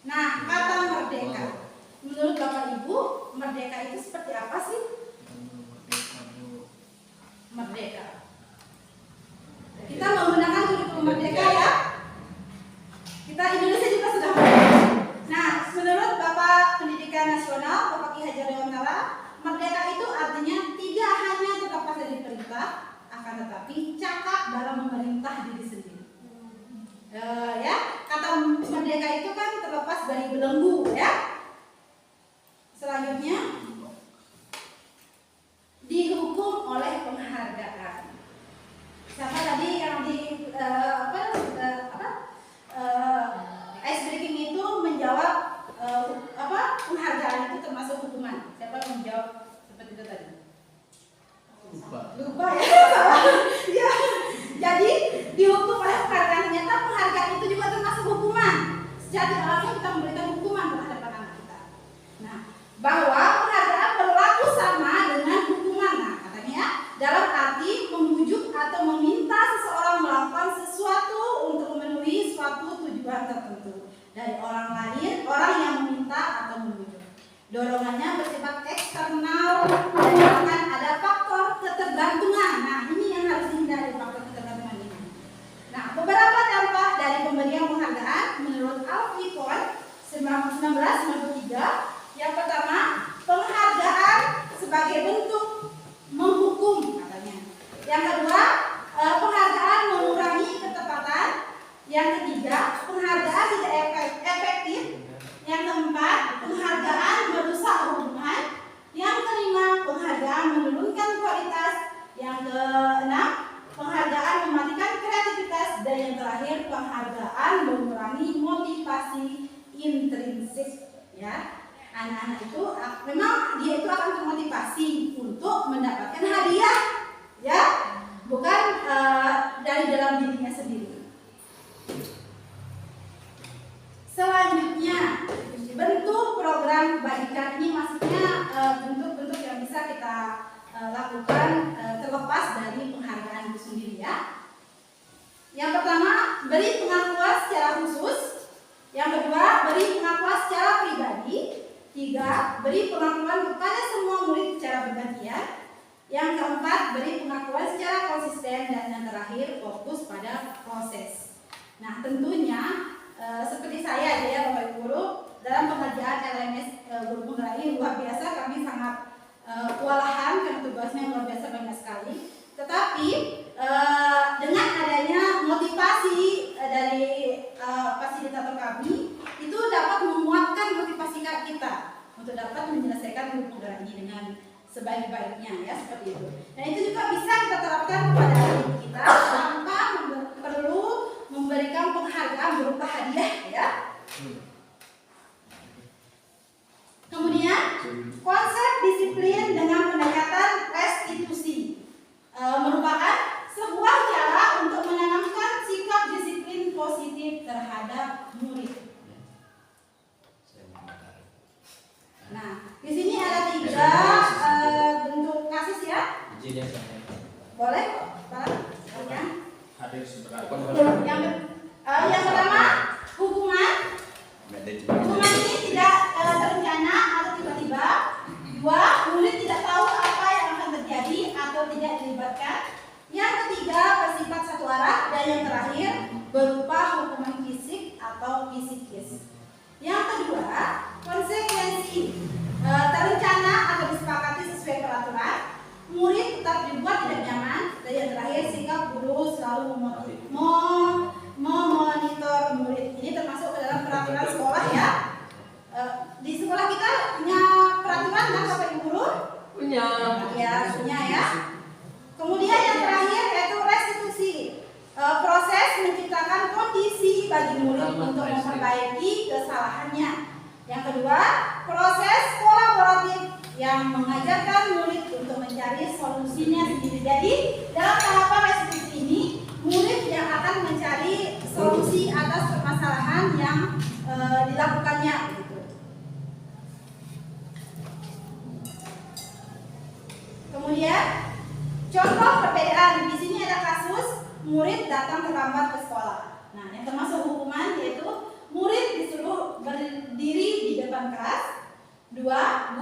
nah kata merdeka. Menurut Bapak Ibu, merdeka itu seperti apa sih? Merdeka. Kita menggunakan kurikulum merdeka ya. Kita Indonesia juga sudah merdeka. Nah, menurut Bapak Pendidikan Nasional, Bapak Ki Hajar Dewantara, merdeka itu artinya tidak hanya terlepas dari perintah, akan tetapi cakap dalam memerintah diri sendiri. Ya, kata merdeka itu kan terlepas dari belenggu ya. Selanjutnya, dihukum oleh penghargaan. Siapa tadi yang di ice breaking itu menjawab penghargaan itu termasuk hukuman? Siapa yang menjawab seperti itu tadi? Lupa ya. Ya. Jadi dihukum oleh penghargaan, ternyata penghargaan itu juga termasuk hukuman. Sejati alamnya kita memberikan hukuman terhadap anak kita. Nah, bahwa penghargaan berlaku sama dengan hukuman. Nah, katanya dalam arti membujuk atau meminta seseorang melakukan sesuatu untuk memenuhi suatu tujuan tertentu dari orang lain, orang yang meminta atau membujuk. Dorongannya bersifat eksternal dan akan ada faktor ketergantungan. Nah, ini yang harus dihindari, faktor ketergantungan ini. Nah, beberapa dampak dari pemberian penghargaan menurut Alfie Kohn 1993. Yang pertama, penghargaan sebagai bentuk menghukum katanya. Yang kedua, penghargaan mengurangi ketepatan. Yang ketiga, penghargaan tidak efektif. Yang keempat, penghargaan merusak hubungan. Yang kelima, penghargaan menurunkan kualitas. Yang keenam, penghargaan mematikan kreativitas. Dan yang terakhir, penghargaan mengurangi motivasi intrinsik, ya. Anak-anak itu memang dia itu akan termotivasi untuk mendapatkan hadiah, ya, bukan dari dalam dirinya sendiri. Selanjutnya, bentuk program kebaikan ini maksudnya bentuk-bentuk yang bisa kita lakukan terlepas dari penghargaan itu sendiri, ya. Yang pertama, beri pengakuan secara khusus. Yang kedua, beri pengakuan secara pribadi. Tiga, beri pengakuan kepada semua murid secara bergantian. Yang keempat, beri pengakuan secara konsisten. Dan yang terakhir, fokus pada proses. Nah, tentunya seperti saya ya Bapak Ibu Guru, dalam pengerjaan LMS Guru Penggerak ini luar biasa, kami sangat kewalahan karena tugasnya luar biasa banyak sekali. Tetapi dengan adanya motivasi dari fasilitator kami, itu dapat menguatkan motivasi kita untuk dapat menyelesaikan Guru Penggerak ini dengan sebaik-baiknya, ya, seperti itu. Dan itu juga bisa kita terapkan kepada diri kita tanpa perlu memberikan penghargaan berupa hadiah, ya. Kemudian konsep disiplin dengan pendekatan restitusi merupakan sebuah cara untuk menanamkan sikap disiplin positif terhadap murid. Nah, di sini ada 3 bentuk kasus, ya. Boleh, Pak? Silakan. Yang pertama, hukuman. Hukuman ini tidak terencana atau tiba-tiba. 2, murid tidak tahu apa yang akan terjadi atau tidak dilibatkan. Yang ketiga, bersifat satu arah. Dan yang terakhir, berupa hukuman fisik atau psikis. Yang kedua, konsekuensi terencana atau disepakati sesuai peraturan. Murid tetap dibuat tidak nyaman. Dan yang terakhir, sikap guru selalu memonitor murid. Ini termasuk dalam peraturan sekolah, ya. Di sekolah kita punya peraturan kan Bapak Ibu Guru? Punya. Ya, punya, ya. Kemudian yang terakhir yaitu restitusi. Proses menciptakan kondisi bagi murid untuk memperbaiki kesalahannya. Yang kedua, proses kolaboratif yang mengajarkan murid untuk mencari solusinya sendiri. Jadi, dalam tahapan restitusi ini, murid yang akan mencari solusi atas permasalahan yang dilakukannya. Gitu. Kemudian, contoh perbedaan di sini ada kasus murid datang terlambat ke sekolah. Nah, yang termasuk hukuman yaitu murid disuruh berdiri di depan kelas. 2,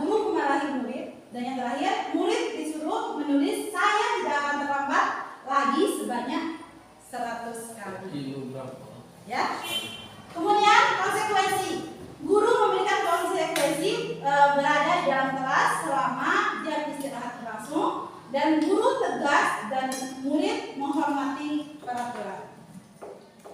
guru memarahi murid. Dan yang terakhir, murid disuruh menulis saya tidak akan terlambat lagi sebanyak 100 kali. Ya. Kemudian konsekuensi. Guru memberikan konsekuensi berada di dalam kelas selama jam istirahat berlangsung. Dan guru tegas dan murid menghormati peraturan.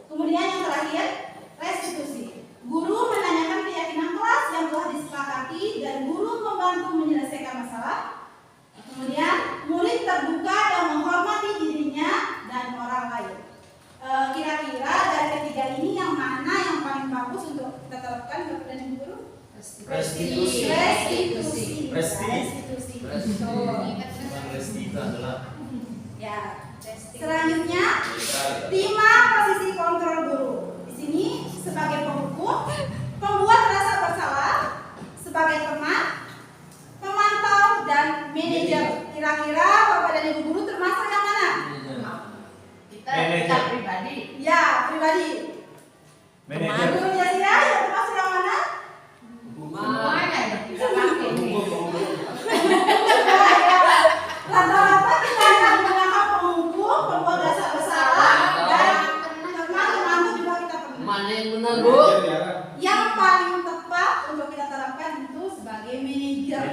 Kemudian yang terakhir, restitusi. Guru menanyakan keyakinan kelas yang telah disepakati dan guru membantu menyelesaikan masalah. Kemudian murid terbuka dan menghormati dirinya dan orang lain. Kira-kira dari ketiga ini yang mana yang paling bagus untuk kita terapkan kepada guru? Restitusi. Restitusi. Restitusi. Restitusi adalah Ya. Selanjutnya, 5 posisi kontrol guru. Di sini sebagai penghukum, pembuat rasa bersalah, sebagai teman, pemantau dan manajer. Kira-kira Bapak dan Ibu guru termasuk yang mana? Kita pribadi. Ya, pribadi. manajer. Guru ya, yang termasuk yang mana? Semuanya kita pakai ini. Rata-rata kita akan menggunakan penghukum, pembuat rasa bersalah, dan teman-teman juga kita pernah. Mana yang benar, Bu? Yang paling tepat untuk kita terapkan itu sebagai manajer.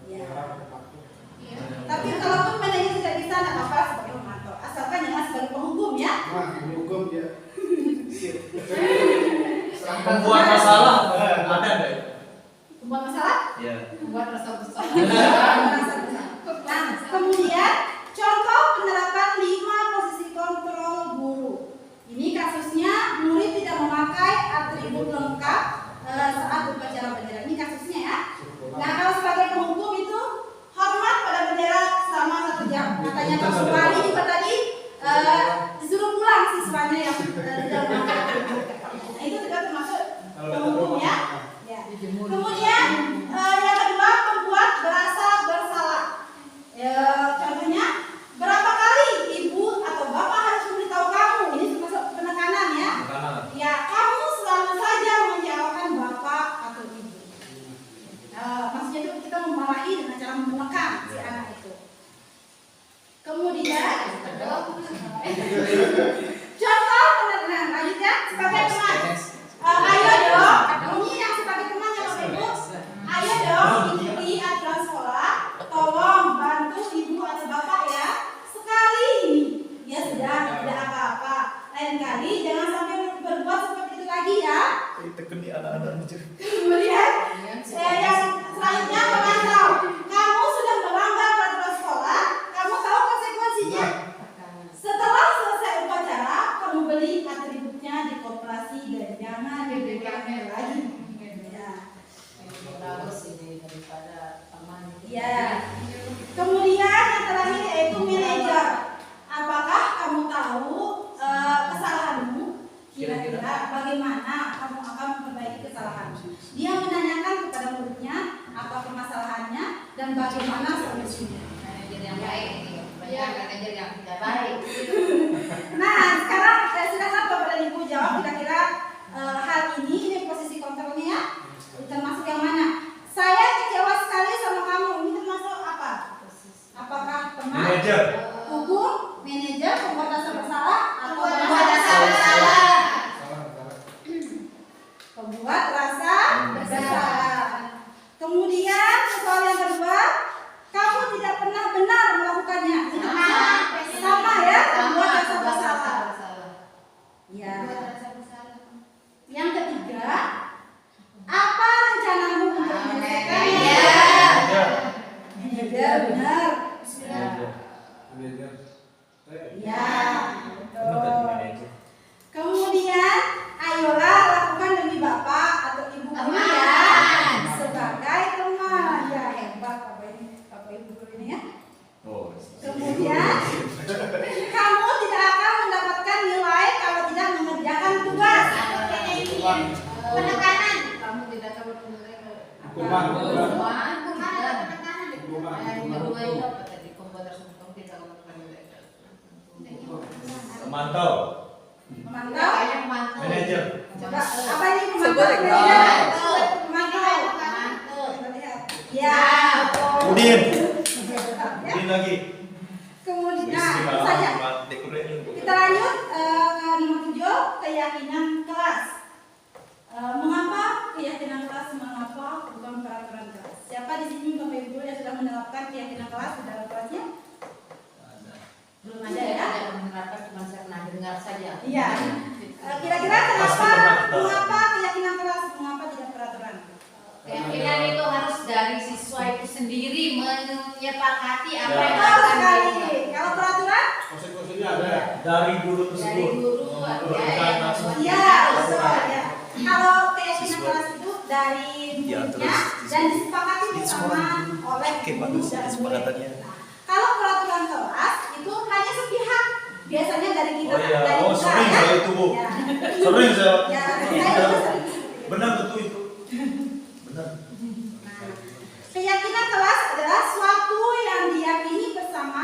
Ya. Tapi kalaupun manajer tidak bisa, tidak apa-apa sebagai pemantau. Asalkan jangan sebagai penghukum, ya. Hukum ya. Membuat masalah ada nggak? Membuat masalah? Ya. Buat rasa besar. Nah, kemudian contoh penerapan 5 posisi kontrol guru. Ini kasusnya murid tidak memakai atribut lengkap sekali jangan sampai berbuat seperti itu lagi ya. Tekan di anak-anak aja. Kemudian yang selanjutnya memantau. Kamu sudah melanggar peraturan sekolah, kamu tahu konsekuensinya. Setelah selesai upacara, kamu beli atributnya di koperasi dan jangan dipegang lagi. Bagus ini daripada teman. Ya. Kemudian yang terakhir yaitu manajer. Apakah kamu tahu kesalahanmu? Kira-kira bagaimana kamu akan memperbaiki kesalahan? Dia menanyakan kepada muridnya apa permasalahannya dan bagaimana solusinya. Manajer yang baik ini, banyak manajer yang tidak baik. Nah, sekarang sudah sampai Bapak dan Ibu jawab kira-kira hal ini posisi kontrolnya ya. Termasuk yang mana? Saya kecewa sekali sama kamu. Ini termasuk apa? Apakah teman? Manajer. Hukum, manajer, pembuat dasar bersalah, atau Pembuat dasar bersalah. Pembuat rasa bersalah. Kemudian soal yang kedua, kamu tidak pernah benar melakukannya. Itu sama ya, pembuat dasar bersalah. Ya. Yang ketiga, apa rencanamu untuk menyelesaikannya? Manajer, benar. Ya, betul. Kemudian, ayolah lakukan demi bapak atau ibu guru ya, sebagai teman. Ya hebat bapak ibu guru ini ya. Oh. Kemudian, kamu tidak akan mendapatkan nilai kalau tidak mengerjakan tugas. Penekanan. Kamu tidak akan berpengaruh. Hukuman. Memantau. Memantau. Manajer. Coba apa ini Sebut memantau? ya. Memantau. Ya. Udin. Ya. Udin lagi. Kemudian, itu saja. Kita lanjut ke nomor 7, keyakinan kelas. Mengapa keyakinan kelas, mengapa bukan peraturan kelas? Siapa di sini Bapak Ibu yang sudah menerapkan keyakinan kelas di dalam kelasnya? Belum ada ya? Menerapkan cuma saya pernah dengar saja. Iya. Kira-kira mengapa keyakinan kelas, mengapa tidak peraturan? Keyakinan itu harus dari siswa itu sendiri menyepakati apa Ya. yang Betul akan sekali. dilakukan. Kalau peraturan? Konsekuensinya ada. Dari guru Dari tersebut. guru ada Bukan langsung. Iya, betul ya. Kalau keyakinan kelas itu dari muridnya dan disepakati bersama oleh guru dan murid. Kalau peraturan kelas itu hanya sepihak, biasanya dari kita. Oh iya, dari oh kita, sering ya. saya itu Bu. Ya. Sering saya. Ya, saya juga sering. Benar betul itu. Benar. Nah, keyakinan kelas adalah suatu yang diyakini bersama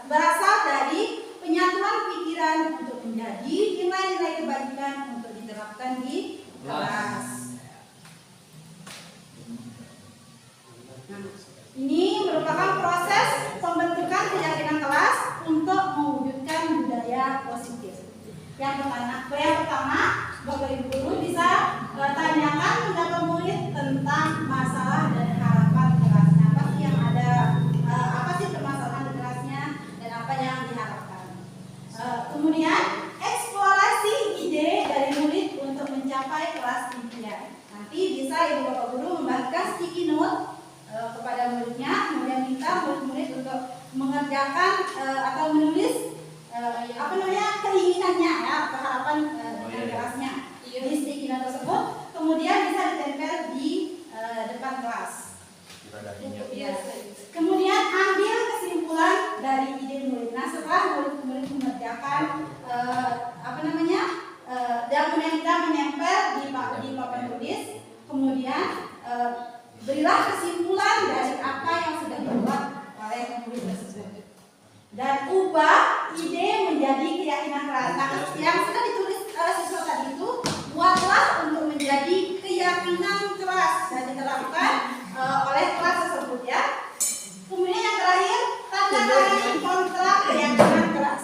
berasal dari penyatuan pikiran untuk menjadi nilai-nilai kebajikan untuk diterapkan di kelas. Nah, ini merupakan proses pembentukan keyakinan kelas untuk mewujudkan budaya positif. Yang pertama, Bapak Ibu guru bisa tanyakan kepada murid tentang masalah dan harapan kelasnya. Apa sih yang ada, apa sih permasalahan di kelasnya dan apa yang diharapkan. Kemudian eksplorasi ide dari murid untuk mencapai kelas impian. Nanti bisa Ibu Bapak guru membagikan sticky note kepada muridnya, kemudian minta murid-murid untuk mengerjakan atau menulis keinginannya ya atau harapan dari kelasnya di sticky note tersebut, kemudian bisa ditempel di depan kelas. Kemudian ambil kesimpulan dari ide murid. Nah, setelah murid-murid mengerjakan dan kemudian menempel di papan tulis, kemudian berilah kesimpulan dari apa yang sudah dibuat oleh murid tersebut dan ubah ide menjadi keyakinan kelas. Nah, yang sudah ditulis siswa tadi itu buatlah untuk menjadi keyakinan kelas dan diterapkan oleh kelas tersebut ya. Kemudian yang terakhir, tanda tangan kontrak keyakinan kelas.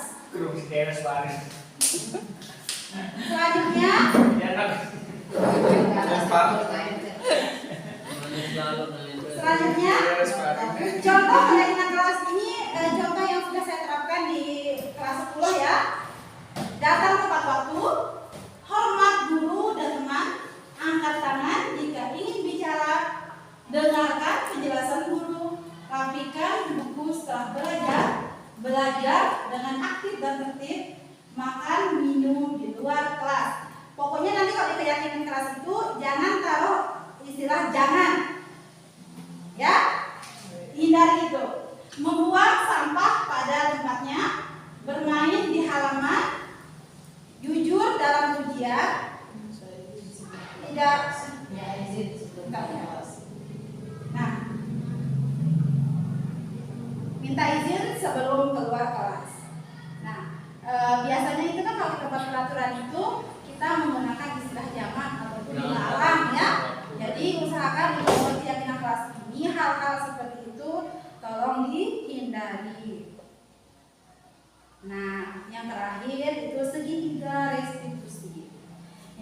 Selanjutnya, contoh keyakinan kelas ini contoh yang sudah saya terapkan di kelas 10 ya. Datang tepat waktu. belajar dengan aktif dan tertib, makan, minum di luar kelas. Pokoknya nanti kalau di keyakinan kelas itu jangan taruh istilah jangan, ya, hindari itu. Membuang sampah pada tempatnya, bermain di halaman, jujur dalam ujian, tidak Ya, izin sebelum nah, minta izin sebelum keluar kelas. Nah, biasanya itu kan kalau di tempat peraturan itu kita menggunakan istilah jamak ataupun dilarang, ya. Jadi usahakan di keyakinan kelas ini hal-hal seperti itu tolong dihindari. Nah, yang terakhir itu segitiga restitusi.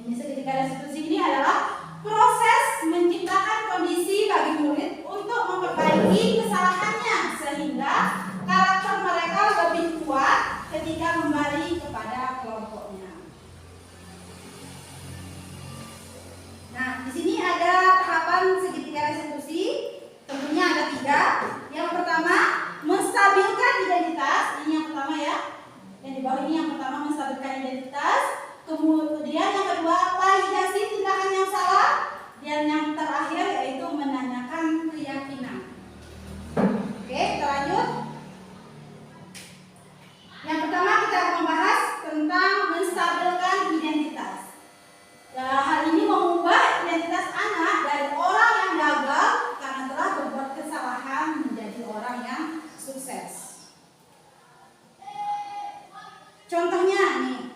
Ini segitiga restitusi ini adalah proses menciptakan kondisi bagi murid untuk memperbaiki kesalahannya sehingga karakter mereka lebih kuat ketika kembali kepada kelompoknya. Nah, di sini ada tahapan segitiga restitusi. Tentunya ada 3. Yang pertama, menstabilkan identitas. Ini yang pertama, ya. Yang di bawah ini yang pertama, menstabilkan identitas. Kemudian yang kedua, validasi tindakan yang salah. Dan yang terakhir yaitu menanyakan keyakinan. Oke, kita lanjut. Yang pertama kita akan membahas tentang menstabilkan identitas. Hal ini mengubah identitas anak dari orang yang gagal karena telah berbuat kesalahan menjadi orang yang sukses. Contohnya nih,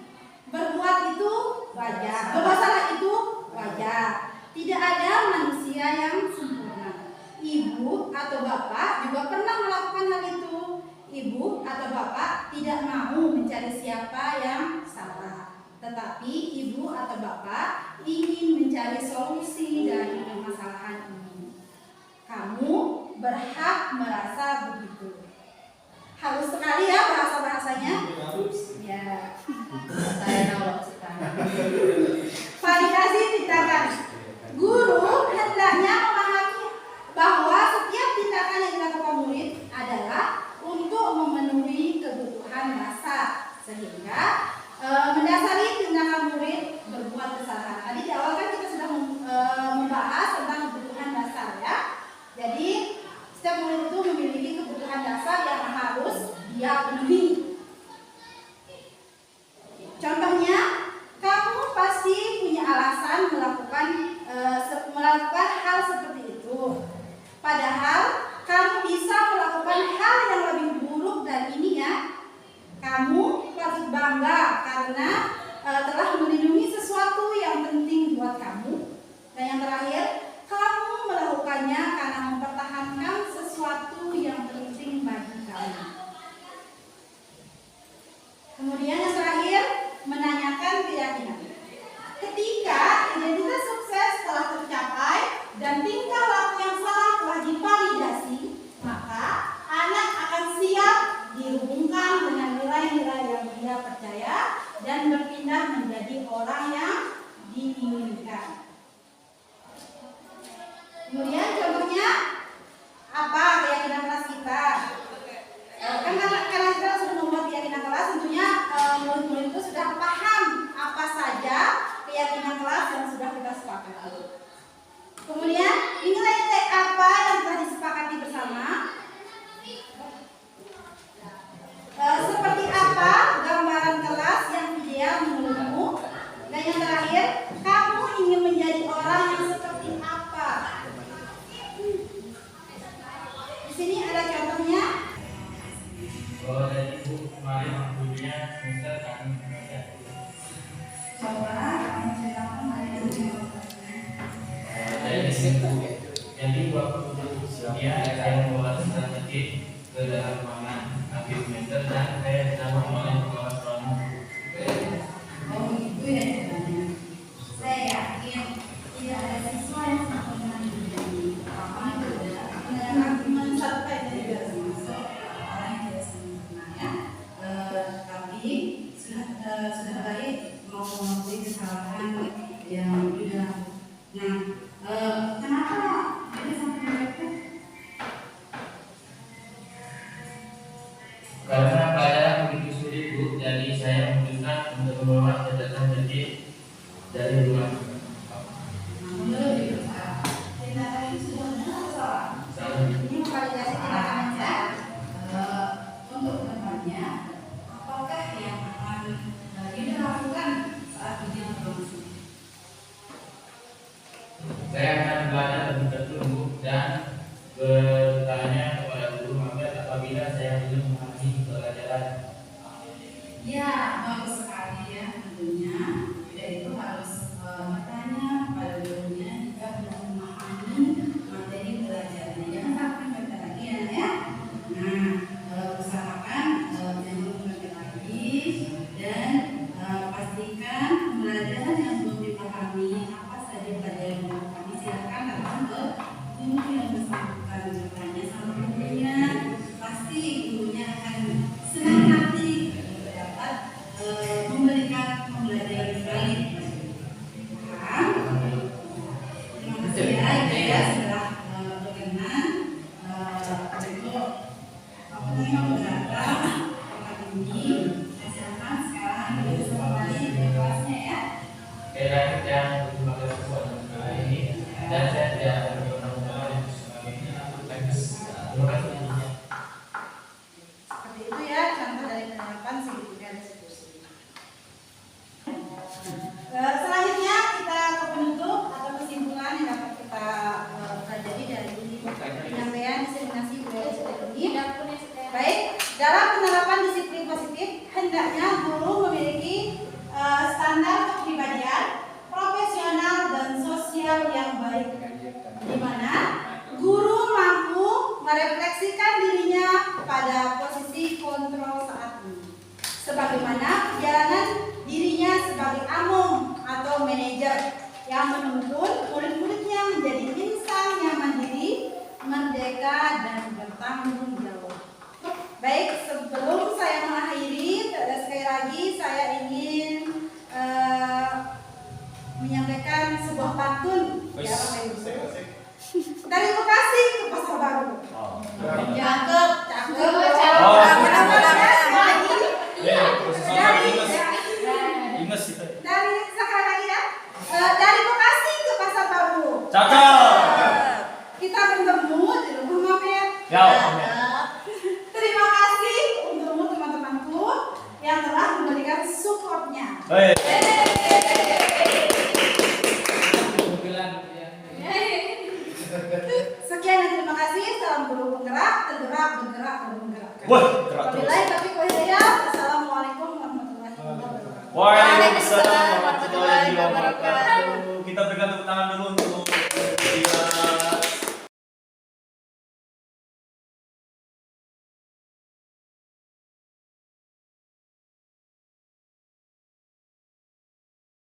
berbuat itu wajar, berbuat salah itu wajar. Tidak ada manusia yang sempurna. Ibu atau bapak juga pernah melakukan hal itu. Ibu atau bapak tidak mau mencari siapa yang salah, tetapi ibu atau bapak ingin mencari solusi dari permasalahan ini. Kamu berhak merasa begitu. Halus sekali ya bahasa-bahasanya. Ya. saya tahu sekarang. Validasi tindakan. Guru hendaknya memahami bahwa setiap tindakan yang dilakukan murid adalah untuk memenuhi kebutuhan dasar, sehingga mendasari tindakan murid berbuat kesalahan. Tadi di awal kan kita sudah membahas tentang kebutuhan dasar, ya. Jadi setiap murid itu memiliki kebutuhan dasar yang harus dia penuhi. Contohnya, kamu pasti punya alasan melakukan hal seperti itu. Padahal kamu bisa melakukan hal yang lebih buruk dari ini, ya. Kamu patut bangga karena telah melindungi sesuatu yang penting buat kamu. Dan yang terakhir, kamu melakukannya karena mempertahankan sesuatu yang penting bagi kamu. Kemudian yang terakhir, menanyakan keyakinan. Ketika identitas sukses telah tercapai dan tingkah laku yang salah telah divalidasi, maka anak akan siap dihubungkan dengan nilai-nilai yang dia percaya dan berpindah menjadi orang yang diinginkan. Kemudian contohnya apa keyakinan kelas kita? Kan karena kita sudah membuat keyakinan kelas, tentunya murid-murid itu sudah paham apa saja keyakinan kelas yang sudah kita sepakati. Kemudian nilai-nilai apa yang telah disepakati bersama? Seperti apa gambaran kelas yang ideal menurutmu? Dan yang terakhir, kamu ingin menjadi orang yang seperti apa? Di sini ada contohnya. Dari Ibu kemarin waktunya semester kami mengajar. Coba kamu ceritakan hari ini. Jadi waktu dia saya membawa strategi ke dalam ruangan habis meter dan saya sama oleh kepala sekolah. Oh gitu ya ceritanya. Saya yakin tidak ada siswa yang tak pernah menjadi apa itu mencapai dari masuk orang yang tidak sempurna, ya. Tapi sudah baik mau mengakui kesalahan yang sudah. Nah, kenapa dia sampai melepuh? Karena masjid dari rumah. Ini validasi tindakan untuk kedepannya, apakah yang akan dilakukan saat ujian berlangsung? Saya akan belajar lebih tertunggu dan bertanya kepada guru mampir apabila saya belum memahami pelajaran. Ya, bagus sekali ya tentunya. Yaitu harus bertanya kepada gurunya jika belum memahami materi pelajarannya. Jangan sampai baca lagi ya. Nah, usahakan jangan baca lagi dan pastikan pelajaran yang belum dipahami apa saja pelajaran yang belum dipahami silakan datang ke guru yang bersangkutan bertanya sama gurunya. Pasti gurunya akan senang hati dapat memberikan pembelajaran kembali. Terima kasih ya setelah berkenan untuk beberapa tempat ini. Silakan sekarang bisa kembali ke kelasnya ya. Saya yang terima kasih buat ini dan saya tidak berkenan terima kasih. Seperti itu ya contoh dari penerapan segitiga restitusi. Selanjutnya kita ke penutup atau kesimpulan yang dapat kita pelajari dari penyampaian diseminasi budaya ini. Baik, dalam penerapan disiplin positif hendaknya guru memiliki standar kepribadian, profesional dan sosial yang baik, di mana guru mampu merefleksikan dirinya pada posisi kontrol saat ini, sebagaimana perjalanan dirinya sebagai among atau manajer yang menuntun murid-muridnya menjadi insan yang mandiri, merdeka dan bertanggung jawab. Baik, sebelum saya mengakhiri, sekali lagi saya ingin menyampaikan sebuah pantun ya Bapak Ibu. Dari Bekasi ke Pasar Baru. Cakep, cakep. Dari sekali lagi ya. Dari Bekasi ke Pasar Baru. Cakep. Kita bertemu di rumah mampir. Ya, amin. Terima kasih untukmu teman-temanku yang telah memberikan supportnya. Baik. Sekian dan terima kasih. Salam guru penggerak, tergerak, bergerak, dan menggerakkan. Wah.